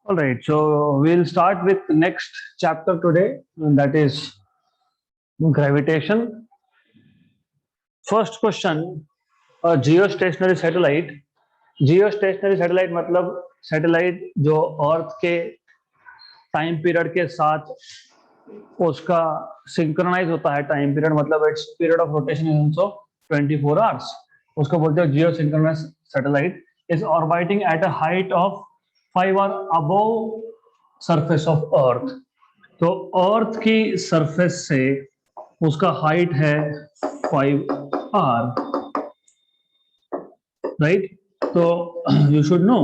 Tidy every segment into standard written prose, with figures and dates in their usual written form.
All right, so we'll start with the next chapter today, and that is gravitation. First question: a geostationary satellite. Geostationary satellite मतलब satellite जो अर्थ के time period के साथ उसका synchronise होता है. Time period मतलब it's period of rotation is also 24 hours. उसको बोलते हैं geo synchronous satellite. Is orbiting at a height of 5 hour above surface of earth. तो अर्थ की सरफेस से उसका हाइट है 5 आर, राइट. तो you should know.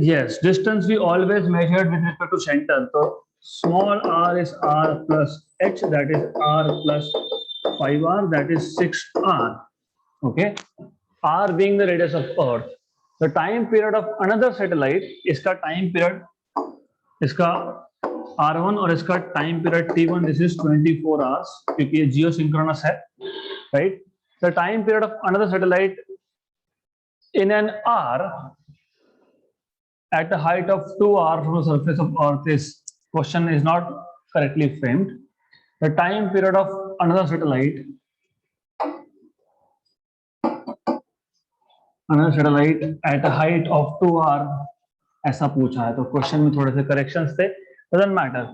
Yes, distance we always measured with respect to center. So small r is r plus h, that is r plus 5r, that is 6r. Okay, r being the radius of Earth. The time period of another satellite, इसका time period, इसका r1 और इसका time period t1, this is 24 hours क्योंकि ये geosynchronous है, right? The time period of another satellite in an hour at a height of 2r from the surface of Earth is, question is not correctly framed. The time period of another satellite at a height of 2r, ऐसा पूछा है. तो question में थोड़े से corrections थे. Doesn't matter.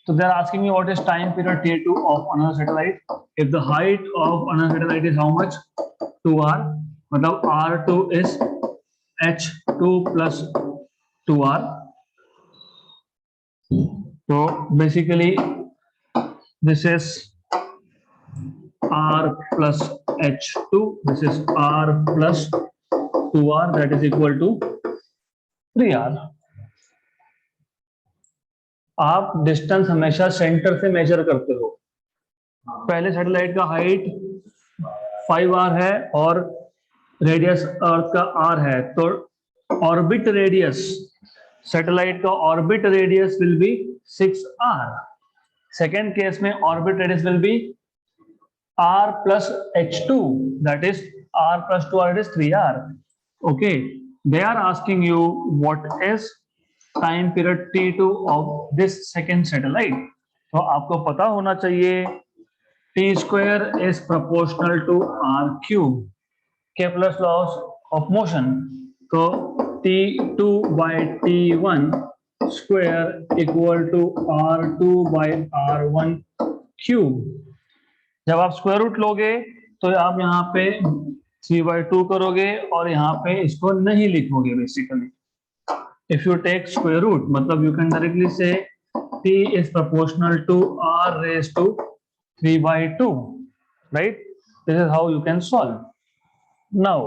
So they are asking me what is time period t2 of another satellite. If the height of another satellite is how much? 2r, मतलब r2 is h2 plus 2r. So basically this is r plus h2, this is r plus 2r, that is equal to 3r. आप distance हमेशा centre से major करते हो. पहले satellite का height 5r है और रेडियस अर्थ का r है, तो ऑर्बिट रेडियस, सैटेलाइट का orbit radius will be 6r. Second case में orbit radius will be r plus h2, that is r plus 2r, it is 3r. Okay, they are asking you what is time period t2 of this second satellite. तो आपको पता होना चाहिए t square is proportional to r cube, Kepler's laws of motion. तो t2 by t1 square equal to r2 by r1 cube. जब आप square root लोगे तो आप यहाँ पे 3/2 करोगे और यहाँ पे इसको नहीं लिखोगे. Basically if you take square root, मतलब यू कैन डायरेक्टली से t is proportional to r raised to 3/2, right? This is how you can solve. Now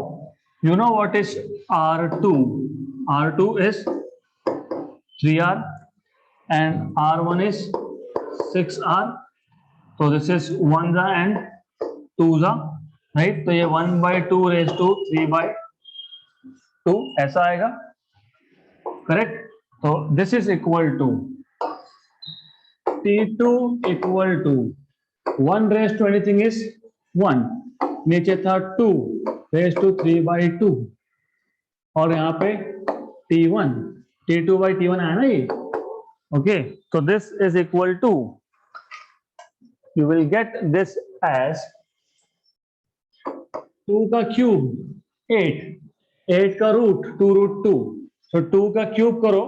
you know what is r2. R2 is 3r and r1 is 6r. तो this is 1 and 2, right. तो ये 1/2 raised to 3/2 ऐसा आएगा, करेक्ट. तो this is equal to t2 equal to 1 raised to anything is 1, नीचे था 2 raised to 3/2 और यहाँ पे t1, t2 by t1 आया ना ये. ओके, तो this is equal to, you will get this as 2 का क्यूब 8, 8 का रूट 2 root 2. so 2 का क्यूब करो,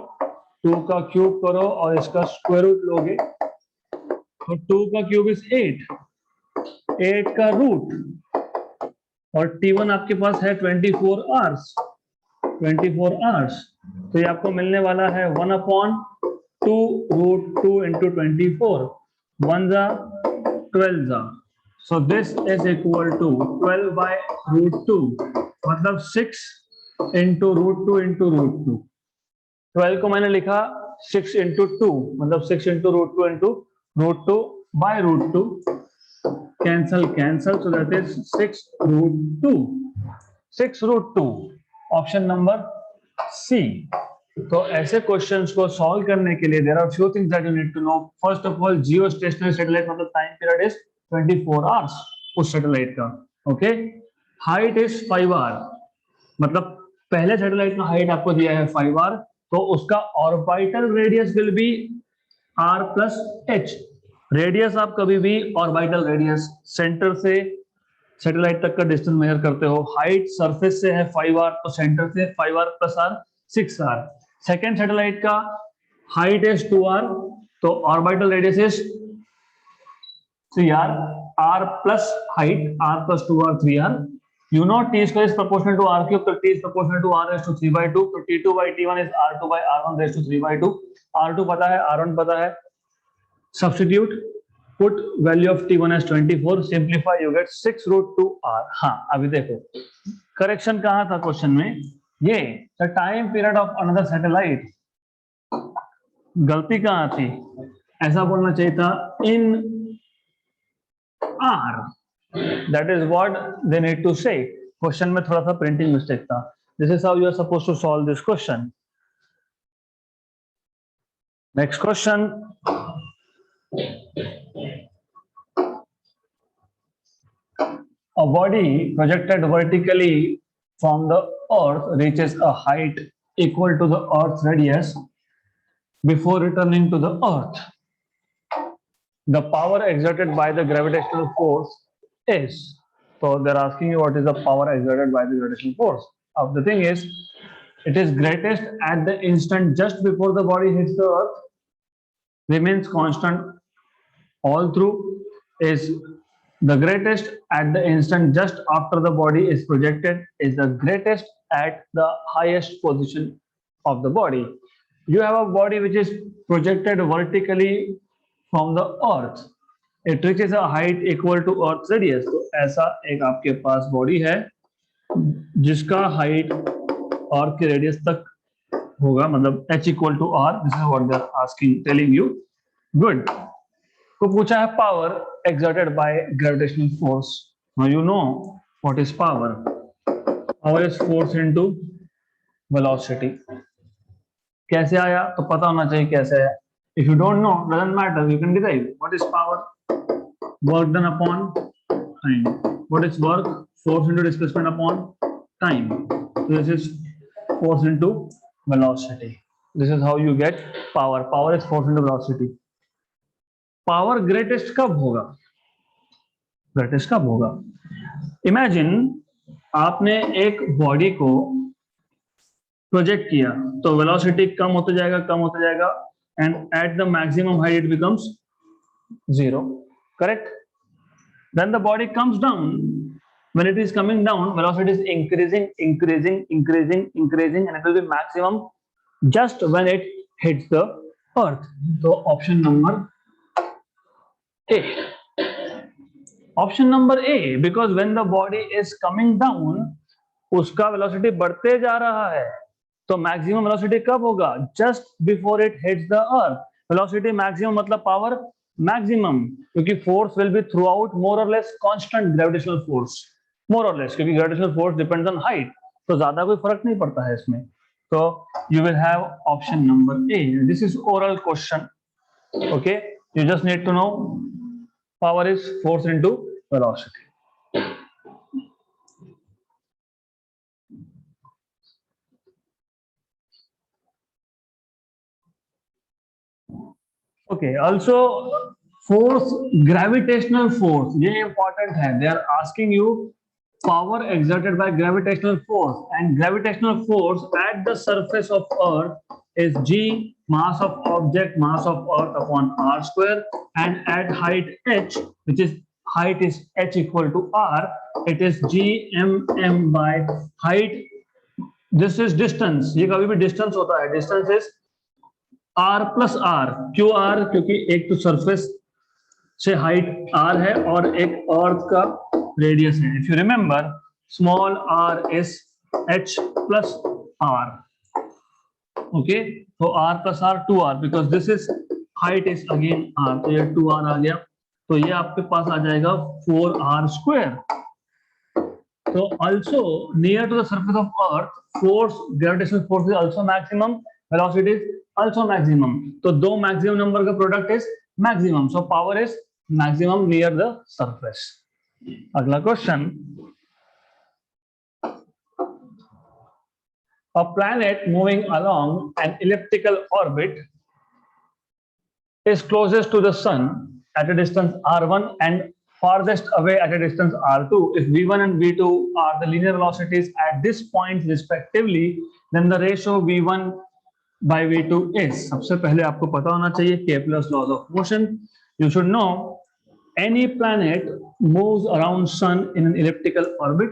2 का क्यूब करो और इसका स्क्वायर रूट लोगे तो 2 का क्यूब इज 8, 8 का रूट और t1 आपके पास है 24 आवर्स, 24 आवर्स. तो ये आपको मिलने वाला है 1/2 root 2 into 24, 1 12. So this is equal to 12 by root 2, मतलब 6 into root 2 into root 2. 12 को मैंने लिखा 6 into 2, मतलब 6 into root 2 into root 2 by root 2. Cancel, so that is 6 root 2. 6 root 2. Option number C. तो ऐसे क्वेश्चंस को सॉल्व करने के लिए there are few things that you need to know. First of all, geostationary satellite मतलब time period is 24 hours उस satellite का. Okay, height is 5r, मतलब पहले सैटेलाइट का हाइट आपको दिया है 5r, तो उसका orbital radius will be r plus h। Radius आप कभी भी ऑर्बिटल रेडियस सेंटर से सैटेलाइट तक का डिस्टेंस मेजर करते हो। हाइट सरफेस से है 5r, तो सेंटर से 5r plus r 6r। Second satellite का हाइट इज 2r, तो orbital radius is 3r, r plus height r plus 2r 3r। You know t square is proportional to r cube, तो t is proportional to r raised to 3/2, तो t2 by t1 is r2 by r1 raised to 3/2। r2 पता है, r1 पता है, substitute, put value of t1 as 24, simplify, you get 6 root 2r। हाँ, अभी देखो correction कहाँ था क्वेश्चन में, ये the time period of another satellite, गलती कहाँ थी, ऐसा बोलना चाहिए था in r, that is what they need to say। Question में थोड़ा सा प्रिंटिंग मिस्टेक था। This is how you are supposed to solve this question। Next question, a body projected vertically from the earth reaches a height equal to the earth's radius before returning to the earth। The power exerted by the gravitational force is, so they're asking you what is the power exerted by the gravitational force। Now the thing is, it is greatest at the instant just before the body hits the earth, remains constant all through, is the greatest at the instant just after the body is projected, is the greatest at the highest position of the body। You have a body which is projected vertically from the earth, it reaches a height equal to earth's radius। तो ऐसा एक आपके पास body है जिसका height अर्थ के radius तक होगा, मतलब h equal to r, this is what they are asking, telling you. Good. तो पूछा है power exerted by gravitational force। Now you know what is power। Power is force into velocity। कैसे आया तो पता होना चाहिए कैसे है। If you don't know, doesn't matter, you can derive। What is power? Work done upon time। What is work? Force into displacement upon time। So this is force into velocity। This is how you get power। Power is force into velocity। Power greatest कब होगा? Greatest कब होगा? Imagine आपने एक body को project किया, तो velocity कम होता जाएगा, कम होता जाएगा, and at the maximum height it becomes 0, correct? Then the body comes down, when it is coming down velocity is increasing and it will be maximum just when it hits the earth। तो option number A। Option number A, because when the body is coming down उसका velocity बढ़ते जा रहा है, तो maximum velocity कब होगा? Just before it hits the earth. Velocity maximum मतलब पावर मैक्सिमम, क्योंकि force will be through out more और लेस कांस्टेंट ग्रेविटेशनल फोर्स, मोर और लेस, क्योंकि gravitational force depends on height, तो ज्यादा कोई फर्क नहीं पड़ता है इसमें। तो you will have option number A. This is oral question, okay, you just need to know power is force into velocity. Okay, also force, gravitational force, ये important है। They are asking you power exerted by gravitational force, and gravitational force at the surface of Earth is g, mass of object, mass of Earth upon r square, and at height h, which is height is h equal to r, it is g m by height. This is distance, ये कभी भी distance होता है, distance is r plus R. क्यों R? क्योंकि एक तो surface से हाइट r है और एक अर्थ का रेडियस है। If you remember, small r is h plus r, okay, तो r plus r 2r, because this is height is again r, तो ये 2r आ गया, तो ये आपके पास आ जाएगा 4r स्क्वायर। तो also near to the surface of earth force, gravitational force is also maximum, velocity is also maximum, तो दो maximum number का product is maximum, so power is maximum near the surface। अगला question, A planet moving along an elliptical orbit is closest to the sun at a distance r1 and farthest away at a distance r2. If v1 and v2 are the linear velocities at this point respectively, then the ratio v1 by v2 is, सबसे पहले आपको पता होना चाहिए Kepler's laws of motion. You should know any planet moves around sun in an elliptical orbit.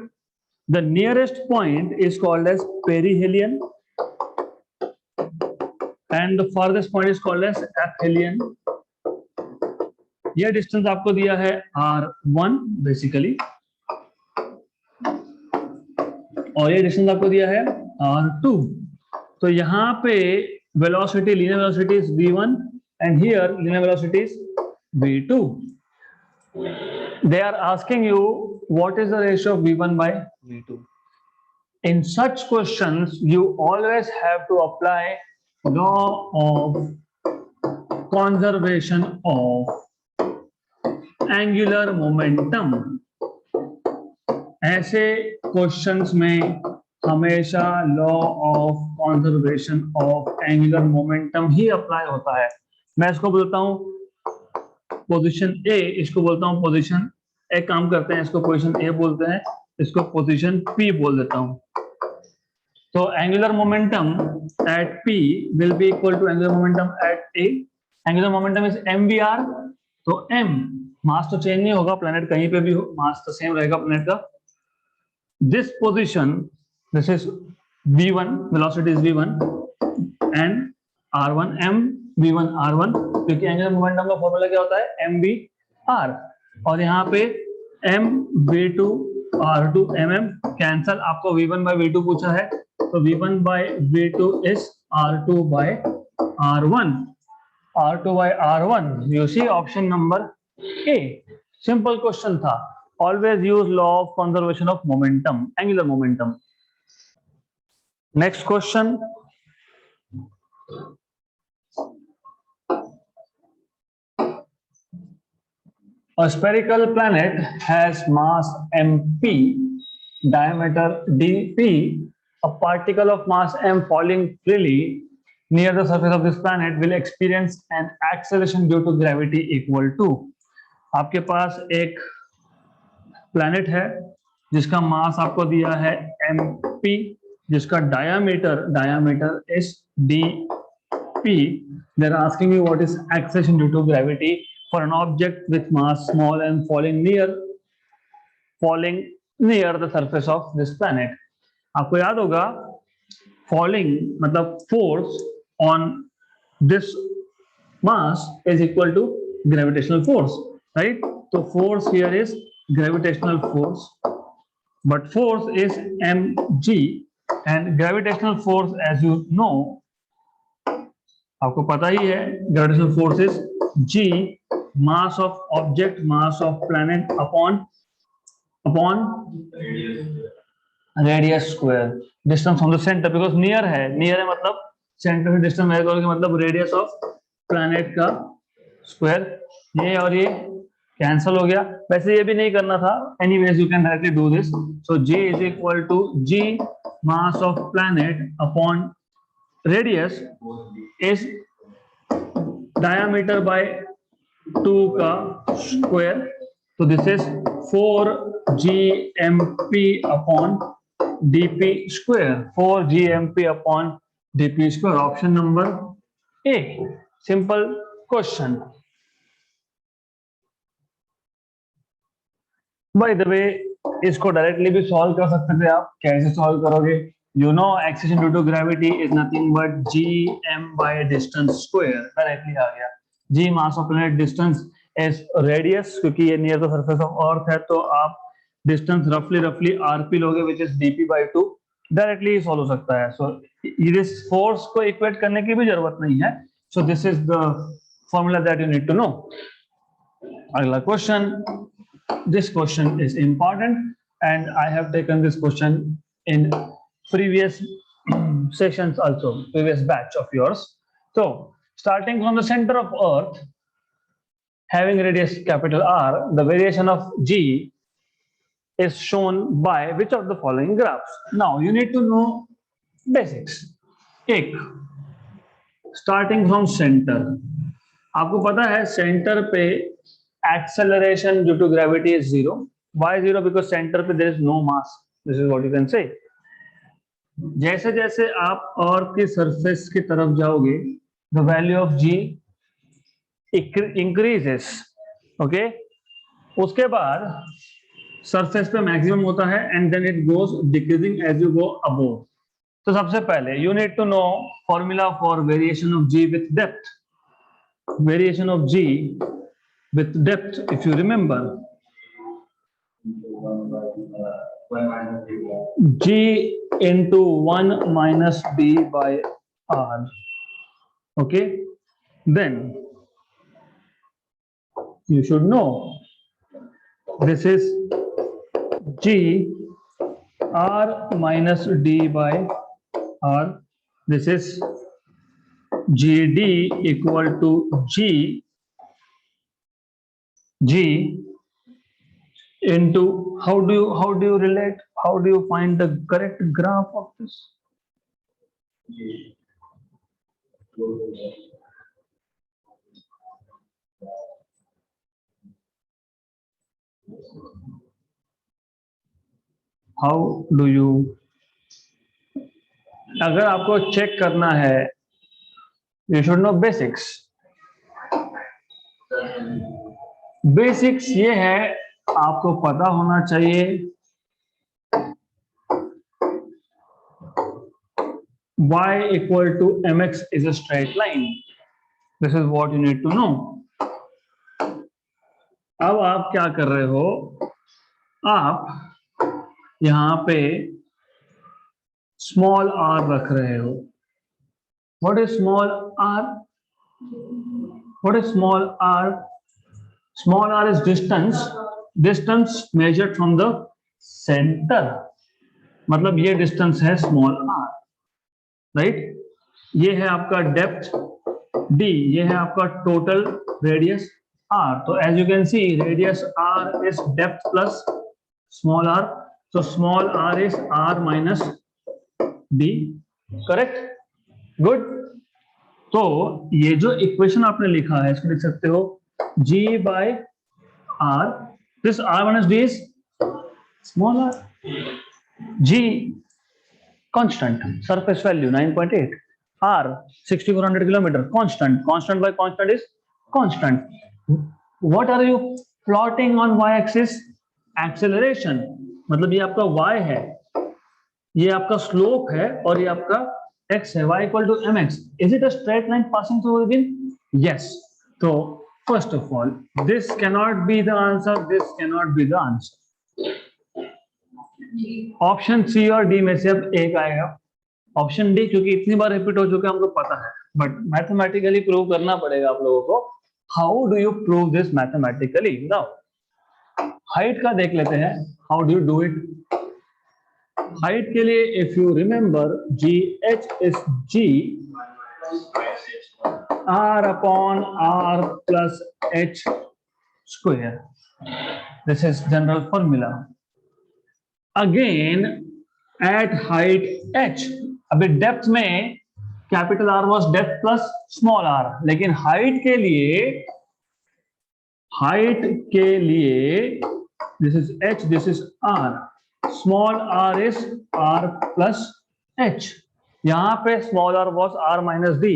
The nearest point is called as perihelion and the farthest point is called as aphelion. यह distance आपको दिया है r1 basically और ये distance आपको दिया है r2. तो यहाँ पे velocity, linear velocity is v1 and here linear velocity is v2. They are asking you what is the ratio of v1 by v2. In such questions you always have to apply law of conservation of angular momentum. ऐसे questions में हमेशा law of conservation of angular momentum he apply होता है. मैं इसको बोलता हूं position A, इसको बोलता हूं पोजीशन, एक काम करते हैं इसको पोजीशन ए बोलते हैं, इसको पोजीशन पी बोल देता हूं. तो angular momentum at P will be equal to angular momentum at A. Angular momentum is mvr. तो m मास तो चेंज नहीं होगा, प्लैनेट कहीं पे भी हो मास तो सेम रहेगा प्लैनेट का. This position, this is v1, velocity is v1 and r1 m v1 r1, क्योंकि एंगुलर मोमेंटम का फॉर्मूला क्या होता है mvr. और यहाँ पे m v2 r2 mm cancel, आपको v1 by v2 पूछा है तो v1 by v2 is r2 by r1. r2 by r1, you see option number A. Simple question था. Always use law of conservation of momentum, angular momentum. Next question. A spherical planet has mass mp, diameter dp. A particle of mass m falling freely near the surface of this planet will experience an acceleration due to gravity equal to. आपके पास एक planet है जिसका मास आपको दिया है mp, जिसका diameter is dp. They are asking you what is acceleration due to gravity for an object with mass small and falling near the surface of this planet. आपको याद होगा falling मतलब force on this mass is equal to gravitational force, right? So force here is gravitational force, but force is mg and gravitational force, as you know, आपको पता ही है, gravitational force is g, mass of object, mass of planet upon radius square, distance from the center, because near है मतलब centre से distance measure करोगे मतलब radius of planet का square. ये और ये कैंसिल हो गया. वैसे ये भी नहीं करना था, anyways you can directly do this. So g is equal to g mass of planet upon radius is diameter by 2 का स्क्वायर. तो this is 4gmp upon dp square, 4gmp upon dp square. Option number A. Simple question. By the way, इसको directly भी solve कर सकते थे आप. कैसे solve करोगे? You know acceleration due to gravity is nothing but gm by distance square. Directly आ गया. g mass of planet, distance is radius, क्योंकि ये near the surface of earth है तो आप डिस्टेंस रफली rp लोगे which is dp by 2. Directly solve हो सकता है. सो इस फोर्स को इक्वेट करने की भी जरूरत नहीं है. So this is the formula that you need to know. अगला question. This question is important and I have taken this question in previous sessions also, previous batch of yours. So starting from the center of earth having radius capital R, the variation of g is shown by which of the following graphs? Now you need to know basics. एक, starting from centre. आपको पता है centre पे acceleration due to gravity is zero. Why zero? Because centre पे there is no mass. This is what you can say. जैसे जैसे आप अर्थ की सरफेस की तरफ जाओगे, the value of G increases. Okay, उसके बाद सरफेस पे मैक्सिमम होता है and then it goes decreasing as you go above. तो सबसे पहले you need to know formula for variation of G with depth. Variation of G with depth, if you remember, g into 1 minus b by r. Okay, then you should know this is g r minus d by r. This is gd equal to g into, how do you relate, how do you find the correct graph of this? How do you, अगर आपको check करना है, you should know basics. Basics ये है, आपको पता होना चाहिए y equal to mx is a straight line. This is what you need to know. अब आप क्या कर रहे हो, आप यहां पे स्मॉल r रख रहे हो। What is small r? What is small r? Small r is distance measured from the center। मतलब ये डिस्टेंस है स्मॉल r, राइट। ये है आपका डेप्थ d, ये है आपका टोटल रेडियस r। तो as you can see radius r is depth plus small r, so small r is r minus d, correct, good. तो ये जो इक्वेशन आपने लिखा है इसको लिख सकते हो g by r, this r minus d is small r, g constant, surface value 9.8, r 6400 kilometer, constant by constant is constant. What are you plotting on y axis? Acceleration, मतलब ये आपका y है, ये आपका स्लोप है और ये आपका x है, y equal to mx. Is it a straight line passing through origin? Yes. So first of all, this cannot be the answer, this cannot be the answer. Option C और D में से अब एक आएगा। Option D क्योंकि इतनी बार repeat हो चुका है हमको पता है, बट मैथमेटिकली प्रूव करना पड़ेगा आप लोगों को। How do you prove this mathematically? Now height का देख लेते हैं, how do you do it. Height के लिए if you remember, G H is G r upon r plus h square. This is general formula. Again at height h, अभी depth में capital R was depth plus small r, लेकिन height के लिए this is h, this is r, small r is r plus h। यहां पे small r was r minus d,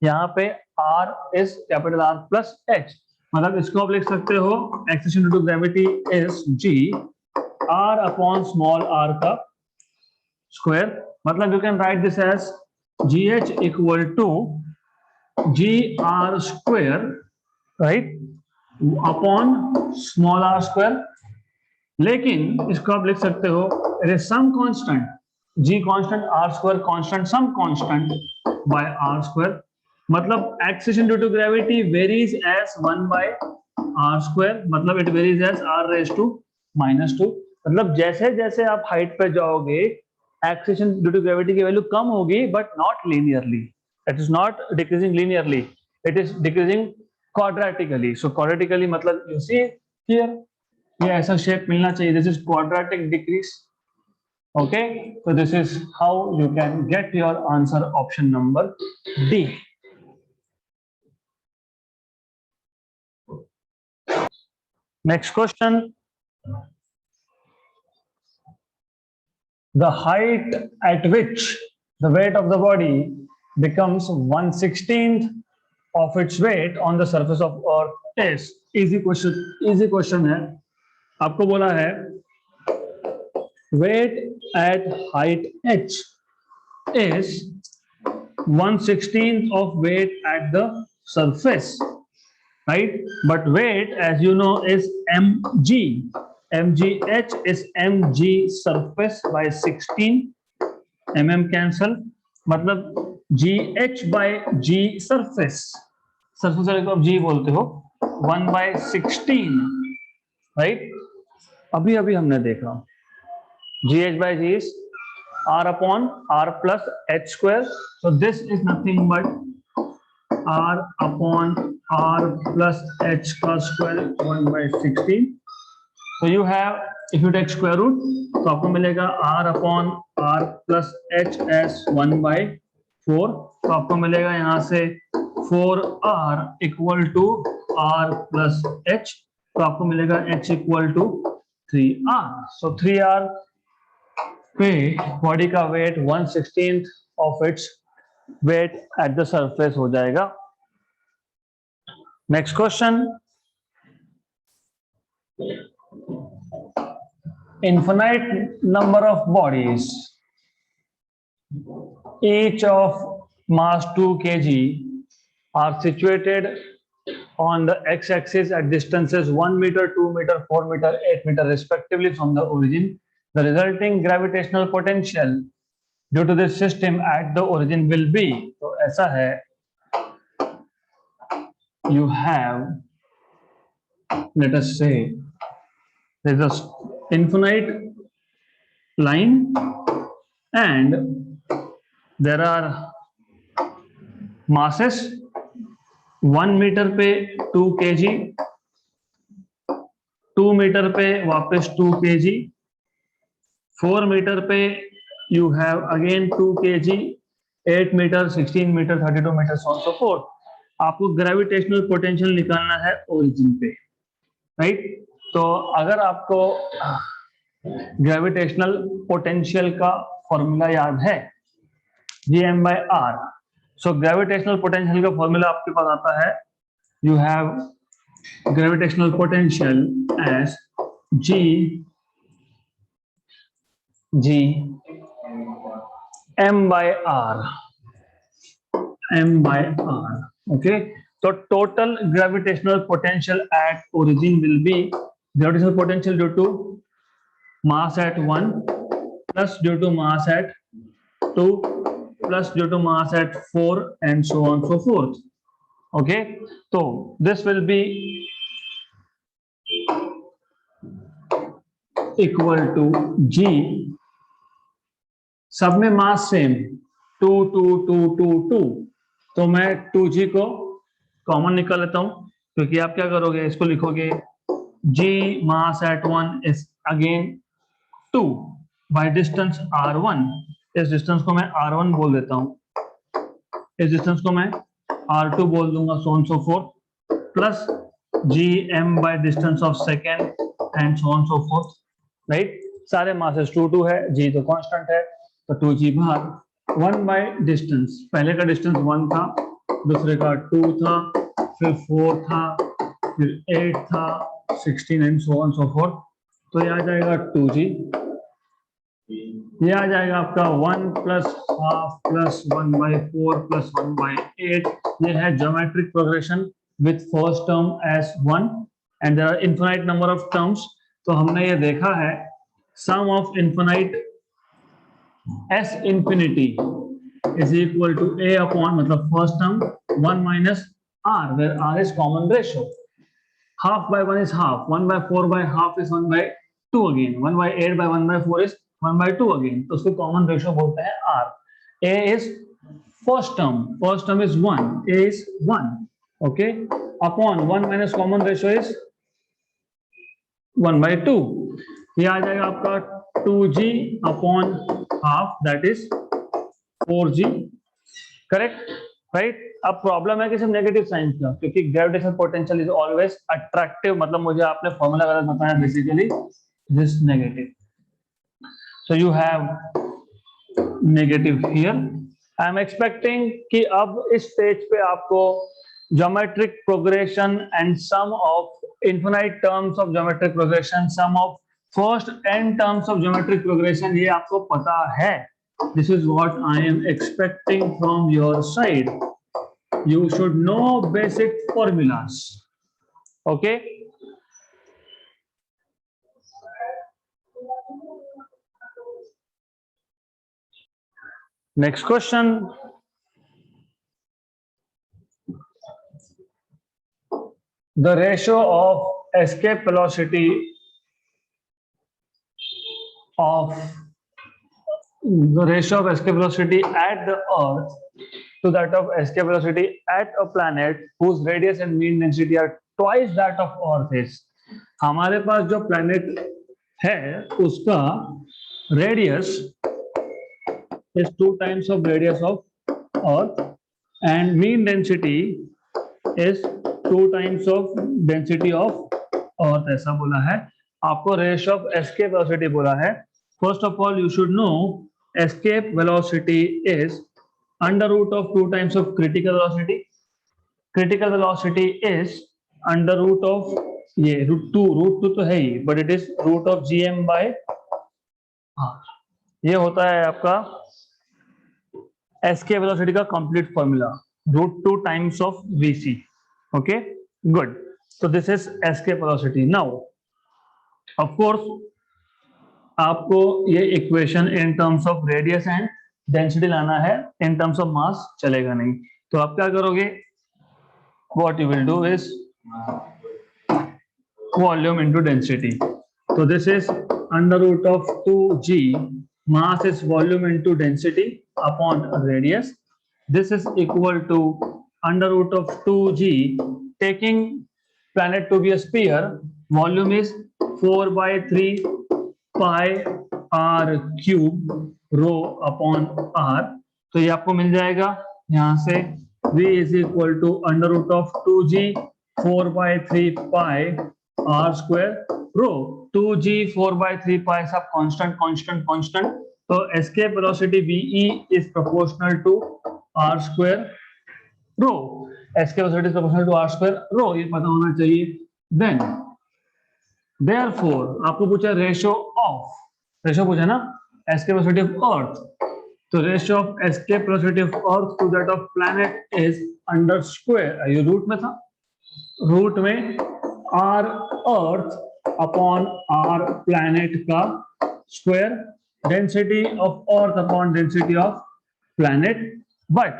यहां पे r is capital R plus h। मतलब इसको आप लिख सकते हो acceleration due to gravity is g r upon small r का स्क्वायर। मतलब you can write this as gh equal to g r square, right, upon small r square. लेकिन इसको आप लिख सकते हो it is some constant, g constant, r square constant, some constant bye r square. मतलब acceleration due to gravity varies as 1 by r square, मतलब it varies as r raise to -2। मतलब जैसे जैसे आप हाइट पे जाओगे एक्सेलरेशन ड्यू टू ग्रेविटी की value कम होगी, but not linearly, it is not decreasing linearly, it is decreasing quadratically. So quadratically मतलब यू सी हियर, ये ऐसा शेप मिलना चाहिए, this is quadratic decrease. Okay, so this is how you can get your answer, option number D. Next question. The height at which the weight of the body becomes 1/16 of its weight on the surface of earth is. Easy question है. आपको बोला है weight at height h is 1/16 of weight at the surface, right? But weight, as you know, is mg. mgh is mg surface by 16. mm cancel, मतलब gh by g surface. surface वाले को आप g बोलते हो, 1/16, right? अभी अभी हमने देखा gh by g is r upon r plus h square. So this is nothing but r upon r plus h का square 1/16. So you have, if you take square root, तो आपको मिलेगा r upon r plus h as 1/4. तो आपको मिलेगा यहाँ से 4r equal to r plus h. तो आपको मिलेगा h equal to 3r. So 3r पे बॉडी का wait 1/16 of its weight at the surface हो जाएगा. Next question. Infinite number of bodies, each of mass 2 kg, are situated on the x-axis at distances 1 meter, 2 meter, 4 meter, 8 meter respectively from the origin. The resulting gravitational potential due to this system at the origin will be. तो ऐसा है, you have, let us say, there is an infinite line and there are masses. 1 meter पे 2 kg, 2 meter पे वापस 2 kg, 4 meter पे you have again 2 kg, 8 meter, 16 meter, 32 meter, so on so forth. आपको gravitational potential निकालना है origin पे, right? तो अगर आपको ग्रेविटेशनल पोटेंशियल का फॉर्मूला याद है, Gm/r. सो ग्रेविटेशनल पोटेंशियल का फॉर्मूला आपके पास आता है, you have gravitational potential as G m/r. Okay, so total gravitational potential at origin will be gravitational potential due to mass at 1 plus due to mass at 2 plus due to mass at 4 and so on so forth. Okay, so this will be equal to G, सब में mass same 2 2 2 2 2. तो मैं 2g को common निकाल लेता हूं, क्योंकि आप क्या करोगे, इसको लिखोगे g mass at 1 is again 2 by distance r1. इस डिस्टेंस को मैं r1 बोल देता हूं, इस डिस्टेंस को मैं r2 बोल दूंगा, so on so forth, plus gm by distance of second and so on so forth, right? सारे मासेस 2 2 है, g तो कांस्टेंट है, तो 2g बाहर. 1 बाय डिस्टेंस, पहले का डिस्टेंस 1 था, दूसरे का 2 था, फिर 4 था, फिर 8 था, 16 and so on so fourth. तो ये आ जाएगा 2g, ये आ जाएगा आपका 1 प्लस हाफ प्लस 1/4 प्लस 1/8. ये है geometric progression with first term as 1 and there are infinite number of terms. तो हमने ये देखा है, sum of infinite S infinity is equal to A upon, मतलब first term 1 minus R, where R is common ratio. Half by 1 is half, 1/4 by half is 1/2 again, 1/8 by 1/4 is 1/2 again. तो उसको common ratio बोलते हैं R. A is first term is 1, A is 1, okay, upon 1 minus common ratio is 1/2. ये आ जाएगा आपका 2g upon half, that is 4g, correct right. अब problem है कि सिर्फ नेगेटिव साइन का, क्योंकि gravitational potential is always attractive, मतलब मुझे आपने फॉर्मूला गलत बताया basically, this negative, so you have negative here. I am expecting कि अब इस स्टेज पे आपको geometric progression and sum of infinite terms of geometric progression, sum of first n terms of geometric progression, ये आपको पता है। This is what I am expecting from your side. You should know basic formulas. Okay? Next question. The ratio of escape velocity of at the Earth to that of escape velocity at a planet whose radius and mean density are twice that of Earth is. हमारे पास जो planet है उसका radius is 2 times of radius of Earth and mean density is 2 times of density of Earth, ऐसा बोला है। आपको ratio of escape velocity बोला है। First of all, you should know escape velocity is under root of 2 times of critical velocity. Critical velocity is under root of ये root 2 तो है ही, but it is root of gm by r. ये होता है आपका escape velocity का complete formula, root 2 times of vc. Okay, good. So this is escape velocity. Now, of course, आपको ये equation in terms of radius and density लाना है, in terms of mass चलेगा नहीं। तो आप क्या करोगे, what you will do is volume into density. तो this is under root of 2g, mass is volume into density upon radius. This is equal to under root of 2g, taking planet to be a sphere, volume is 4/3 pi r cube rho upon r। तो ये आपको मिल जाएगा यहां से v is equal to under root of 2g 4/3 pi r square rho। 2g 4/3 pi सब constant। तो escape velocity ve is proportional to r square rho। escape velocity is proportional to r square rho, ये पता होना चाहिए। Then therefore आपको पूछा ratio पूछा ना escape velocity of earth, तो ratio of escape velocity of earth to that of planet is under square, ये रूट में था, रूट में r earth upon r planet का square, density of earth upon density of planet, but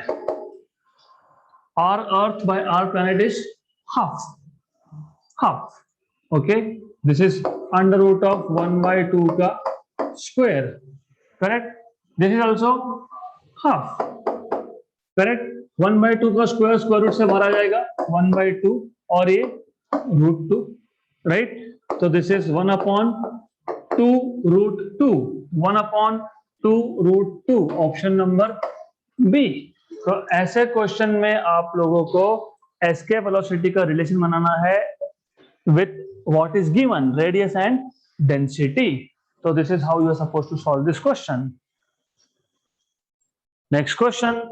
r earth by r planet is half। Okay, this is under root of 1/2 का square, correct। this is also half, correct। 1/2 का square root से भरा जाएगा 1/2 और ये √2, right. तो this is 1/2 √2, 1/2 √2, option number B. तो ऐसे क्वेश्चन में आप लोगों को एस्केप वेलोसिटी का रिलेशन बनाना है with what is given, radius and density. तो this is how you are supposed to solve this question. Next question,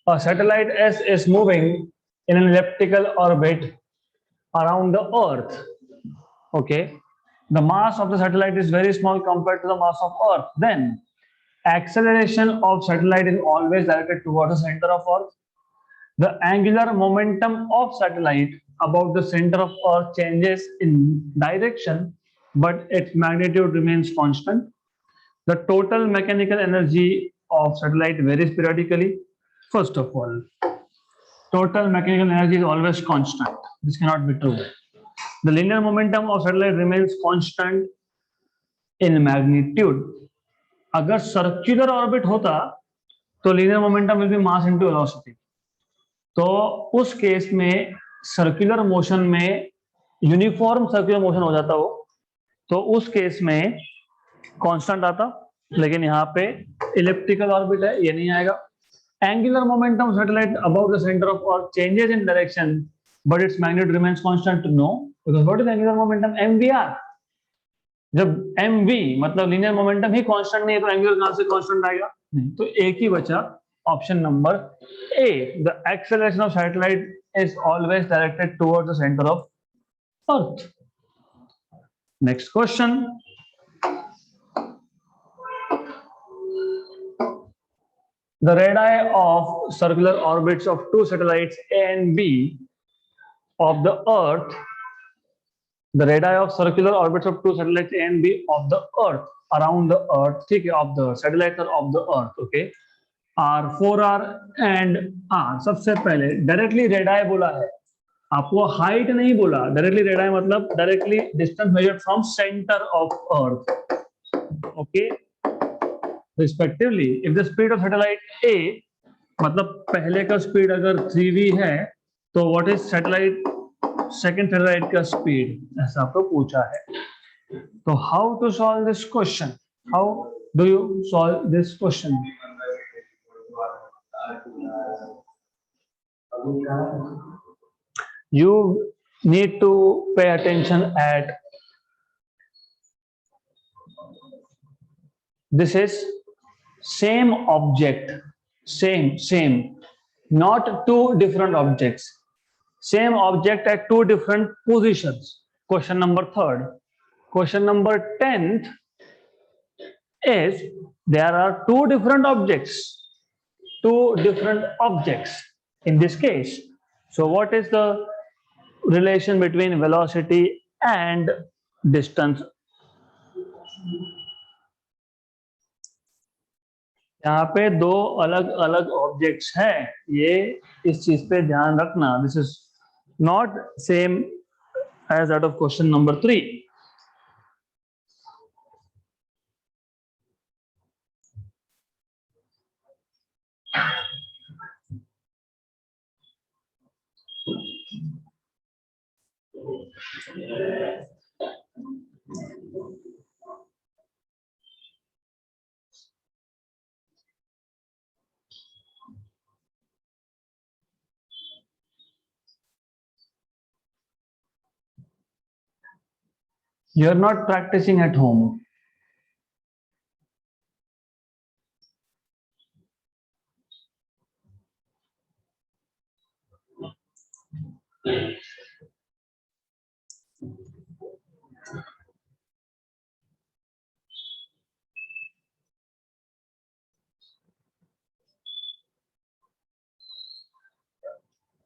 a satellite S is moving in an elliptical orbit around the earth. Okay, the mass of the satellite is very small compared to the mass of earth, then acceleration of satellite is always directed towards the center of earth. The angular momentum of satellite about the center of earth changes in direction, but its magnitude remains constant. The total mechanical energy of satellite varies periodically. First of all, total mechanical energy is always constant. This cannot be true. The linear momentum of satellite remains constant in magnitude. अगर circular orbit होता तो linear momentum will be mass into velocity. तो उस case में circular motion में uniform circular motion हो जाता हो तो उस केस में कांस्टेंट आता, लेकिन यहाँ पे इलिप्टिकल ऑर्बिट है, ये नहीं आएगा। Angular momentum satellite about the centre of earth changes in direction but it's magnitude remains constant, no, because what is angular momentum, MVR. जब एमवी मतलब लीनियर मोमेंटम ही कांस्टेंट नहीं है तो एंगुलर कहां से कांस्टेंट आएगा, नहीं। तो एक ही बचा option number A, the acceleration of satellite is always directed towards the centre of earth. Next question, the radii of circular orbits of two satellites A and B of the Earth, the radii of circular orbits of two satellites A and B of the Earth around the Earth, ठीक है, of the satellites are of the Earth, okay, are 4R and R। सबसे पहले directly radii बोला है, आपको height नहीं बोला। Directly radii मतलब directly distance measured from centre of earth, okay. Respectively if the speed of satellite A, मतलब पहले का स्पीड अगर 3v है तो what is satellite second satellite का स्पीड, ऐसा आपको पूछा है। तो how to solve this question, how do you solve this question? You need to pay attention at this is same object, same, not two different objects, same object at two different positions। Question number 3rd, question number 10th is there are two different objects in this case, so what is the relation between velocity and distance? यहाँ पे दो अलग अलग objects हैं, ये इस चीज पे ध्यान रखना। This is not same as that of question number 3। You are not practicing at home.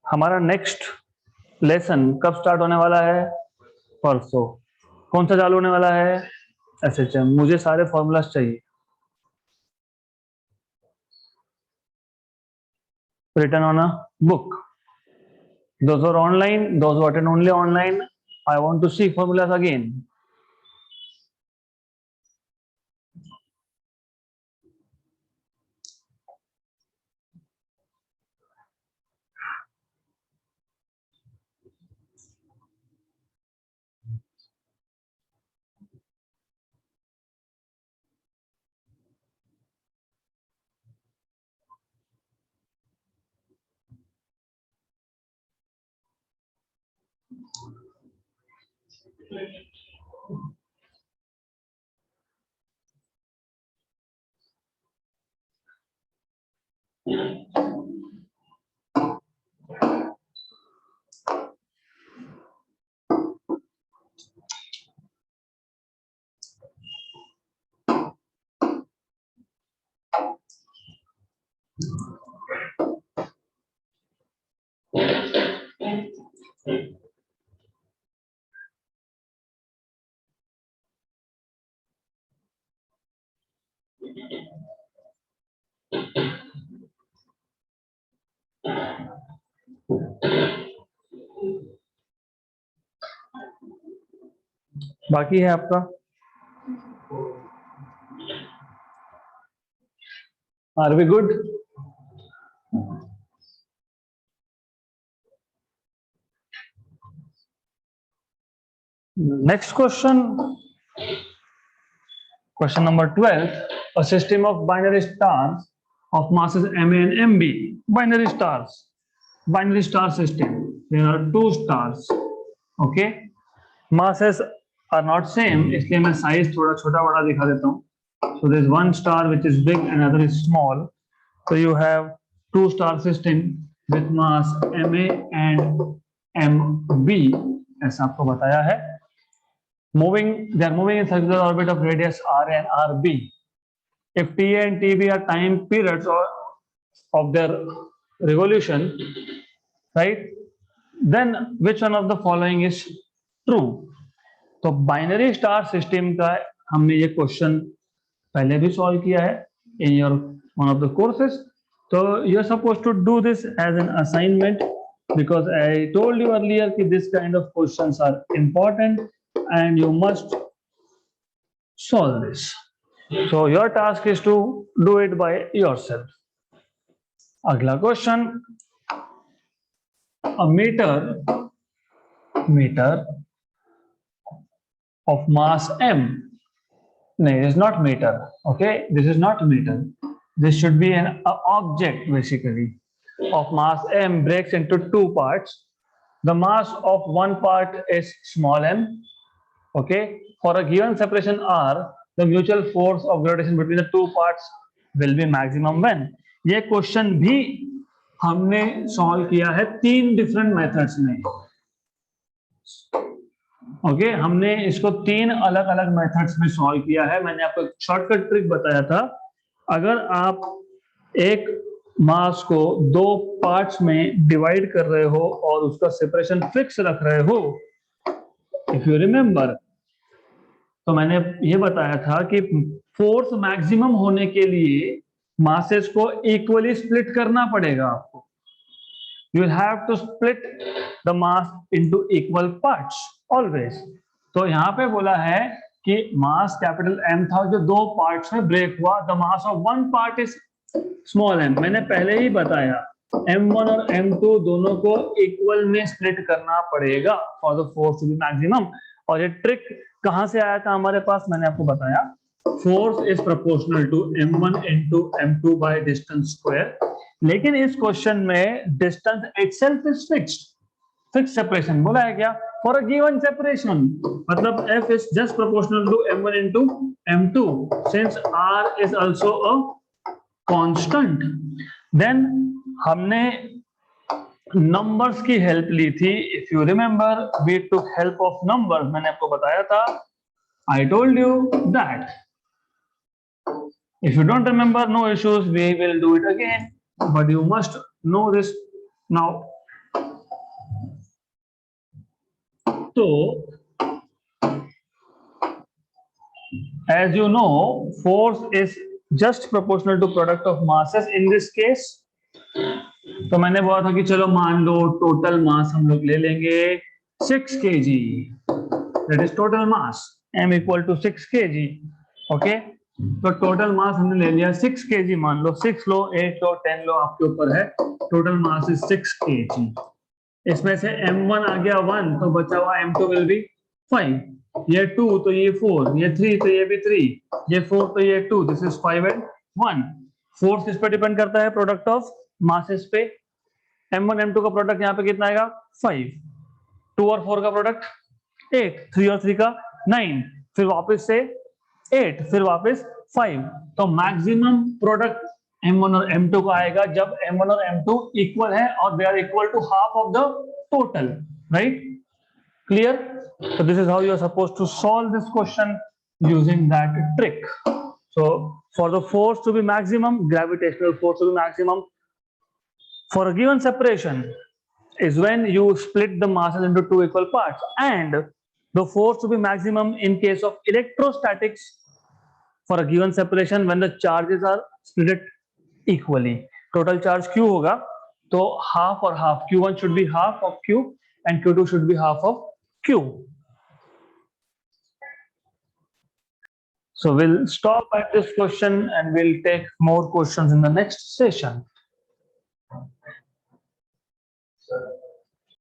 हमारा नेक्स्ट लेसन कब स्टार्ट होने वाला है? परसों। कौन सा चालू होने वाला है? एसएचएम। मुझे सारे फॉर्मूलाज चाहिए written on a book. Those who are online, those who attend only online, I want to see formulas again. बाकी है आपका? Are we good? Next question, question number 12. A system of binary stars of masses Ma and Mb. Binary stars. Binary star system. There are two stars. Okay. Masses are not same. इसलिए मैं size थोड़ा छोटा बड़ा दिखा देता हूँ. So there is one star which is big and another is small. So you have two star system with mass Ma and Mb. ऐसा आपको बताया है. They are moving in circular orbit of radius r and rb. If ta and tb are time periods of their revolution, right, then which one of the following is true? तो binary star system का हमने ये question पहले भी solve किया है in your one of the courses. तो you are suppose to do this as an assignment because I told you earlier that this kind of questions are important and you must solve this. So your task is to do it by yourself. Agla question. A meter of mass m. No, it is not meter. Okay, this is not meter. This should be an object basically. Of mass m breaks into two parts. The mass of one part is small m. Okay, for a given separation r, the mutual force of gravitation between the two parts will be maximum when. ये question भी हमने solve किया है 3 different methods में. Okay, हमने इसको 3 अलग अलग मेथड्स में सॉल्व किया है. मैंने आपको एक शॉर्टकट ट्रिक बताया था. अगर आप एक मास को 2 पार्ट्स में डिवाइड कर रहे हो और उसका सेपरेशन फिक्स रख रहे हो, इफ यू रिमेम्बर, तो मैंने ये बताया था कि फोर्स मैक्सिमम होने के लिए मासेस को इक्वली स्प्लिट करना पड़ेगा आपको. You will have to split the mass into equal parts always. तो यहाँ पे बोला है कि मास कैपिटल एम था जो 2 पार्ट्स में ब्रेक हुआ. The mass of one part is small M. मैंने पहले ही बताया m1 और m2 दोनों को इक्वल में स्प्लिट करना पड़ेगा for the force to be maximum. और ये ट्रिक कहां से आया था हमारे पास, मैंने आपको बताया. Force is proportional to m1 into m2 by distance square. लेकिन इस क्वेश्चन में distance itself is fixed. Fix separation बोला है क्या? फॉर अ गिवन सेपरेशन, मतलब f is just proportional to m1 into m2 since r is also a constant. Then हमने numbers की help ली थी. If you remember, we took help of numbers. मैंने आपको बताया था, I told you that. If you don't remember, no issues, we will do it again, but you must know this now. तो as you know, force is just proportional to product of masses in this case. तो मैंने बोला था कि चलो मान लो total mass हम लोग ले लेंगे 6 kg. That is total mass. M equal to 6 kg. Okay? तो टोटल मास हमने ले लिया 6 kg. मान लो 6 लो, 8 लो, 10 लो, आपके ऊपर है. Total mass is 6 kg. इसमें से m1 आ गया 1, तो बचा हुआ m2 विल बी 5. ये 2 तो ये 4, ये 3 तो ये भी 3, ये 4 तो ये 2. This is 5 and 1. फोर्स किस पे डिपेंड करता है? प्रोडक्ट ऑफ मासेस पे. m1 m2 का प्रोडक्ट यहाँ पे कितना आएगा? 5. 2 और 4 का प्रोडक्ट 8, 3 और 3 का 9, फिर वापस से 8, फिर वापस 5. तो मैक्सिमम प्रोडक्ट m1 और m2 का आएगा जब m1 और m2 इक्वल है और they are equal to half of the total. Right? Clear? So this is how you are supposed to solve this question using that trick. So for the force to be maximum, gravitational force to be maximum for a given separation is when you split the masses into 2 equal parts, and the force to be maximum in case of electrostatics for a given separation when the charges are split equally. Total charge q होगा, तो half और half, q1 should be half of q and q2 should be half of q. So we'll stop at this question and we'll take more questions in the next session.